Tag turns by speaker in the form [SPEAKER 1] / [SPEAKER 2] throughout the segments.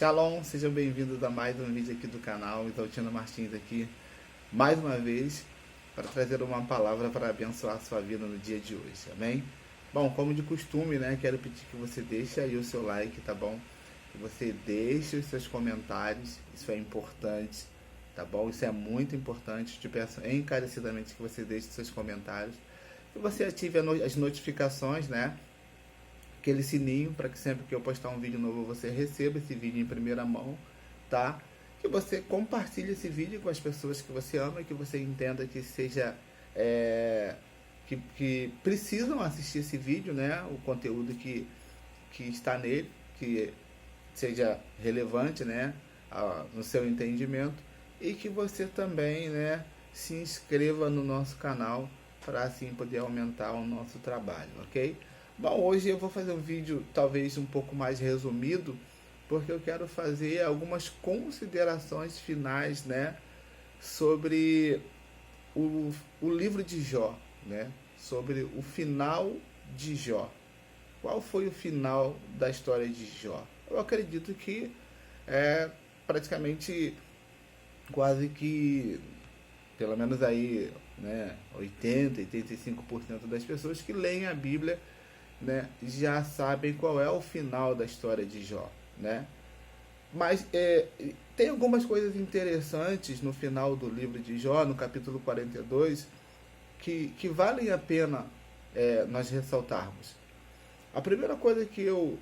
[SPEAKER 1] Shalom, sejam bem-vindos a mais um vídeo aqui do canal. Isaltino Martins aqui, mais uma vez, para trazer uma palavra para abençoar a sua vida no dia de hoje, amém? Bom, como de costume, né, quero pedir que você deixe aí o seu like, tá bom? Que você deixe os seus comentários, isso é importante, tá bom? Isso é muito importante, te peço encarecidamente que você deixe os seus comentários, que você ative as notificações, né? Aquele sininho para que sempre que eu postar um vídeo novo você receba esse vídeo em primeira mão, tá? Que você compartilhe esse vídeo com as pessoas que você ama e que você entenda que seja que precisam assistir esse vídeo, né? O conteúdo que está nele, que seja relevante, né? No seu entendimento, e que você também, né, se inscreva no nosso canal para assim poder aumentar o nosso trabalho, ok? Bom, hoje eu vou fazer um vídeo talvez um pouco mais resumido, porque eu quero fazer algumas considerações finais, né, sobre o livro de Jó, né, sobre o final de Jó. Qual foi o final da história de Jó? Eu acredito que é praticamente quase que, pelo menos aí, né, 85% das pessoas que leem a Bíblia, né, já sabem qual é o final da história de Jó, né? Mas tem algumas coisas interessantes no final do livro de Jó, no capítulo 42, que valem a pena nós ressaltarmos. A primeira coisa que eu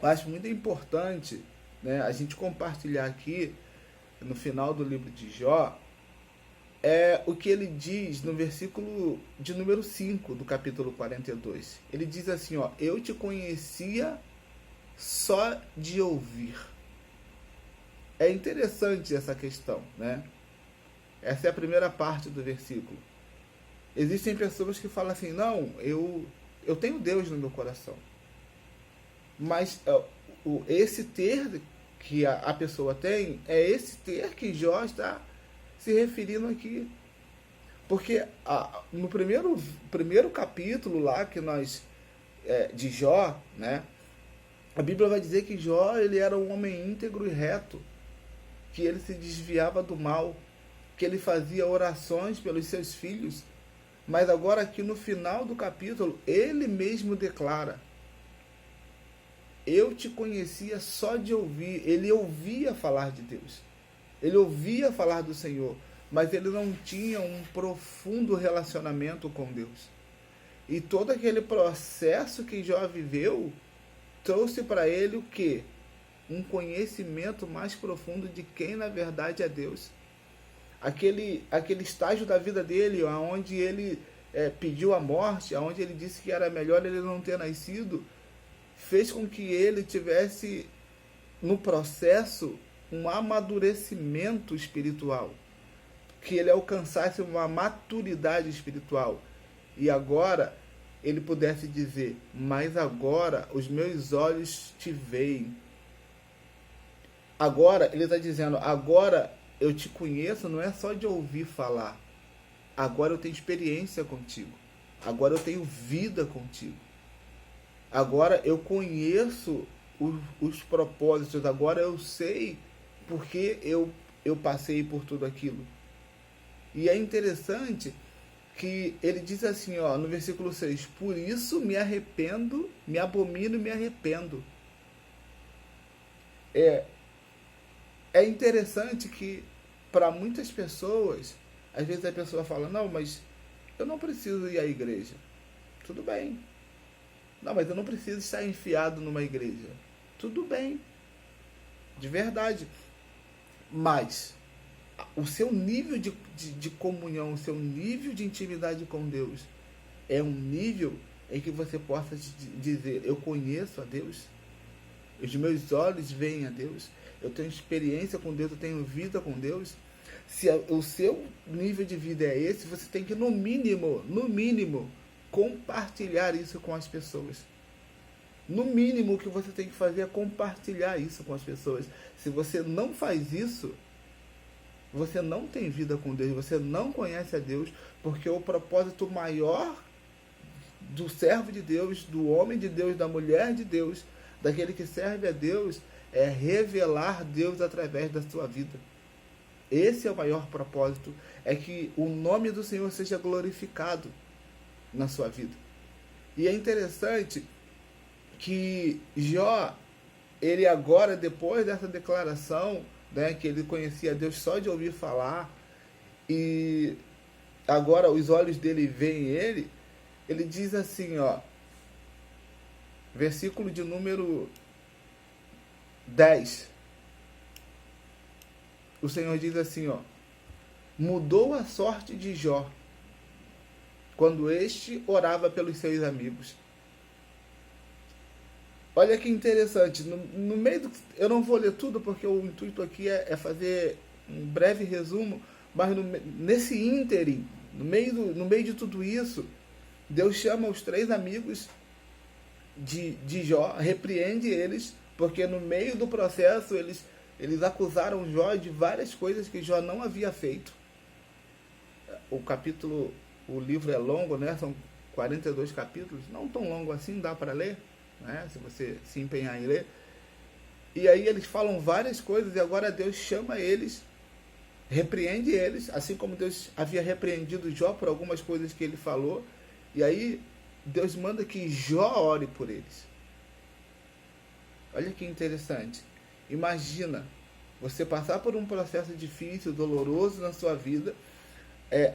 [SPEAKER 1] acho muito importante, né, a gente compartilhar aqui no final do livro de Jó é o que ele diz no versículo de número 5 do capítulo 42. Ele diz assim, ó: eu te conhecia só de ouvir. É interessante essa questão, né? Essa é a primeira parte do versículo. Existem pessoas que falam assim, não, eu tenho Deus no meu coração. Mas esse ter que a pessoa tem, é esse ter que Jó está se referindo aqui, porque no primeiro capítulo lá que nós de Jó, né, a Bíblia vai dizer que Jó ele era um homem íntegro e reto, que ele se desviava do mal, que ele fazia orações pelos seus filhos, mas agora aqui no final do capítulo ele mesmo declara: eu te conhecia só de ouvir. Ele ouvia falar de Deus. Ele ouvia falar do Senhor, mas ele não tinha um profundo relacionamento com Deus. E todo aquele processo que Jó viveu trouxe para ele o quê? Um conhecimento mais profundo de quem na verdade é Deus. Aquele estágio da vida dele, onde ele pediu a morte, onde ele disse que era melhor ele não ter nascido, fez com que ele tivesse no processo um amadurecimento espiritual, que ele alcançasse uma maturidade espiritual, e agora ele pudesse dizer: mas agora os meus olhos te veem. Agora ele está dizendo: agora eu te conheço, não é só de ouvir falar, agora eu tenho experiência contigo, agora eu tenho vida contigo, agora eu conheço os propósitos, agora eu sei porque eu passei por tudo aquilo. E é interessante que ele diz assim, ó, no versículo 6, por isso me arrependo, me abomino e me arrependo. É interessante que para muitas pessoas, às vezes a pessoa fala, não, mas eu não preciso ir à igreja. Tudo bem. Não, mas eu não preciso estar enfiado numa igreja. Tudo bem. De verdade. Mas o seu nível de comunhão, o seu nível de intimidade com Deus é um nível em que você possa dizer: eu conheço a Deus, os meus olhos veem a Deus, eu tenho experiência com Deus, eu tenho vida com Deus. Se o seu nível de vida é esse, você tem que no mínimo compartilhar isso com as pessoas. No mínimo o que você tem que fazer é compartilhar isso com as pessoas. Se você não faz isso, você não tem vida com Deus, você não conhece a Deus, porque o propósito maior do servo de Deus, do homem de Deus, da mulher de Deus, daquele que serve a Deus é revelar Deus através da sua vida. Esse é o maior propósito, é que o nome do Senhor seja glorificado na sua vida. E é interessante que Jó, ele agora, depois dessa declaração, né, que ele conhecia Deus só de ouvir falar, e agora os olhos dele veem ele diz assim, ó, versículo de número 10. O Senhor diz assim, ó: mudou a sorte de Jó quando este orava pelos seus amigos. Olha que interessante, no meio do, eu não vou ler tudo porque o intuito aqui é fazer um breve resumo, mas nesse ínterim, no meio de tudo isso, Deus chama os 3 amigos de Jó, repreende eles, porque no meio do processo eles acusaram Jó de várias coisas que Jó não havia feito. O livro é longo, né? São 42 capítulos, não tão longo assim, dá para ler, né? Se você se empenhar em ler. E aí eles falam várias coisas e agora Deus chama eles, repreende eles, assim como Deus havia repreendido Jó por algumas coisas que ele falou. E aí Deus manda que Jó ore por eles. Olha que interessante. Imagina você passar por um processo difícil, doloroso na sua vida,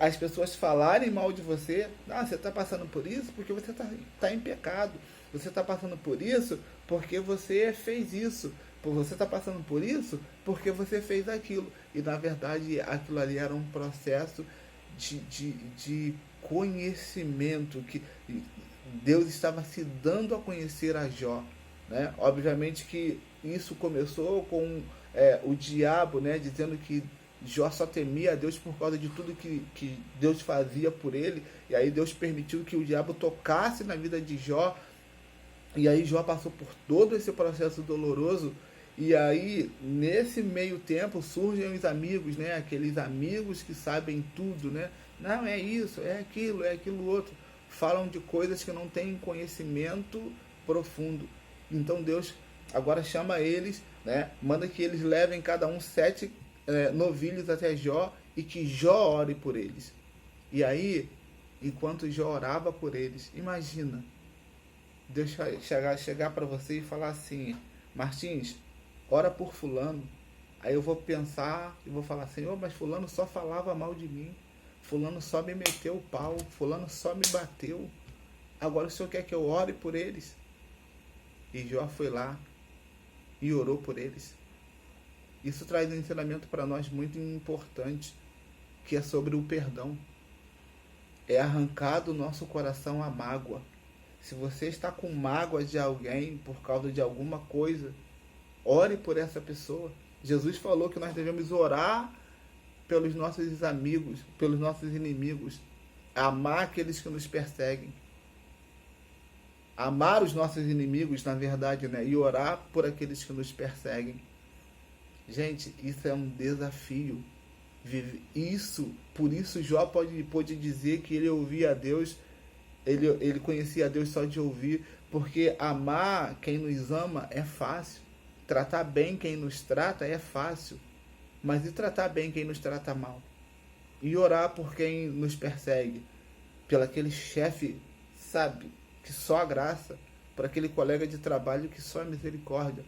[SPEAKER 1] as pessoas falarem mal de você. Você está passando por isso porque você está em pecado. Você está passando por isso porque você fez isso. Você está passando por isso porque você fez aquilo. E na verdade aquilo ali era um processo de conhecimento, que Deus estava se dando a conhecer a Jó, né? Obviamente que isso começou com o diabo, né, dizendo que Jó só temia a Deus por causa de tudo que Deus fazia por ele. E aí Deus permitiu que o diabo tocasse na vida de Jó. E aí Jó passou por todo esse processo doloroso. E aí, nesse meio tempo, surgem os amigos, né? Aqueles amigos que sabem tudo, né? Não, é isso, é aquilo outro. Falam de coisas que não têm conhecimento profundo. Então Deus agora chama eles, né? Manda que eles levem cada um 7 novilhos até Jó e que Jó ore por eles. E aí, enquanto Jó orava por eles, imagina Deus chegar para você e falar assim: Martins, ora por fulano. Aí eu vou pensar e vou falar: Senhor, mas fulano só falava mal de mim, fulano só me meteu o pau, fulano só me bateu, agora o Senhor quer que eu ore por eles? E Jó foi lá e orou por eles. Isso traz um ensinamento para nós muito importante, que é sobre o perdão. É arrancar do nosso coração a mágoa. Se você está com mágoa de alguém por causa de alguma coisa, ore por essa pessoa. Jesus falou que nós devemos orar pelos nossos amigos, pelos nossos inimigos, amar aqueles que nos perseguem, amar os nossos inimigos, na verdade, né? E orar por aqueles que nos perseguem. Gente, isso é um desafio. Por isso Jó pode dizer que ele ouvia a Deus, ele conhecia a Deus só de ouvir, porque amar quem nos ama é fácil. Tratar bem quem nos trata é fácil. Mas e tratar bem quem nos trata mal? E orar por quem nos persegue? Pelo aquele chefe, sabe, que só a graça. Por aquele colega de trabalho que só a misericórdia.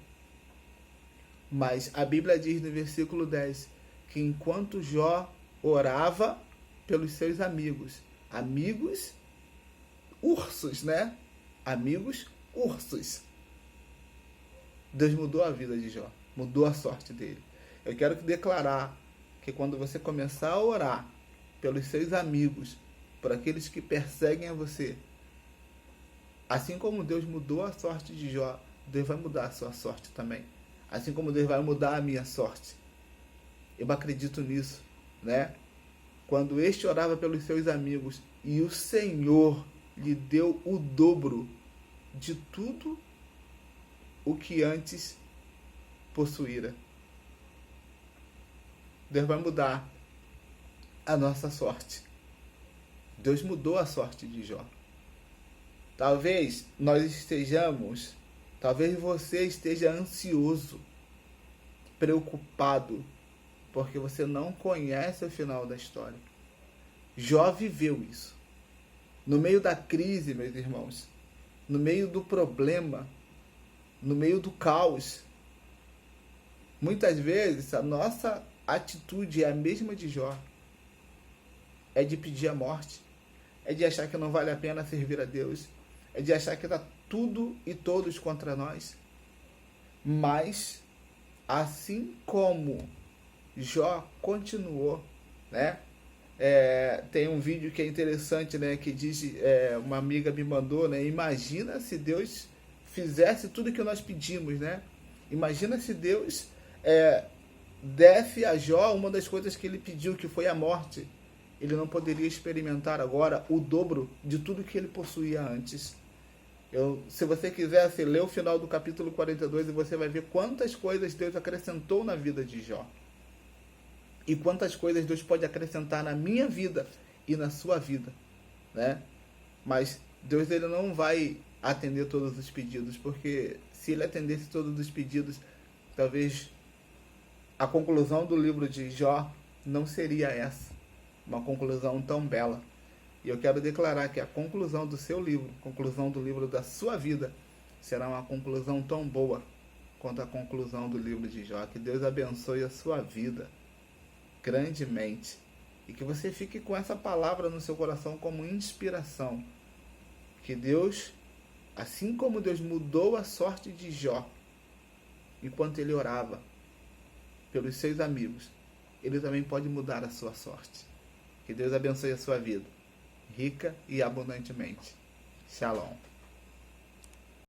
[SPEAKER 1] Mas a Bíblia diz no versículo 10 que enquanto Jó orava pelos seus amigos ursos, né? Amigos ursos. Deus mudou a vida de Jó, mudou a sorte dele. Eu quero declarar que quando você começar a orar pelos seus amigos, por aqueles que perseguem a você, assim como Deus mudou a sorte de Jó, Deus vai mudar a sua sorte também. Assim como Deus vai mudar a minha sorte. Eu acredito nisso, né? Quando este orava pelos seus amigos e o Senhor lhe deu o dobro de tudo o que antes possuíra. Deus vai mudar a nossa sorte. Deus mudou a sorte de Jó. Talvez nós estejamos Talvez você esteja ansioso, preocupado, porque você não conhece o final da história. Jó viveu isso. No meio da crise, meus irmãos, no meio do problema, no meio do caos, muitas vezes a nossa atitude é a mesma de Jó. É de pedir a morte, é de achar que não vale a pena servir a Deus, é de achar que está tudo e todos contra nós. Mas, assim como Jó continuou, né? Tem um vídeo que é interessante, né? Que diz, uma amiga me mandou, né? Imagina se Deus fizesse tudo que nós pedimos, né? Imagina se Deus desse a Jó uma das coisas que ele pediu, que foi a morte. Ele não poderia experimentar agora o dobro de tudo que ele possuía antes. Se você quiser, você lê o final do capítulo 42 e você vai ver quantas coisas Deus acrescentou na vida de Jó. E quantas coisas Deus pode acrescentar na minha vida e na sua vida, né? Mas Deus, ele não vai atender todos os pedidos, porque se ele atendesse todos os pedidos, talvez a conclusão do livro de Jó não seria essa, uma conclusão tão bela. E eu quero declarar que a conclusão do seu livro, a conclusão do livro da sua vida, será uma conclusão tão boa quanto a conclusão do livro de Jó. Que Deus abençoe a sua vida grandemente. E que você fique com essa palavra no seu coração como inspiração. Que Deus, assim como Deus mudou a sorte de Jó, enquanto ele orava pelos seus amigos, ele também pode mudar a sua sorte. Que Deus abençoe a sua vida, rica e abundantemente. Shalom.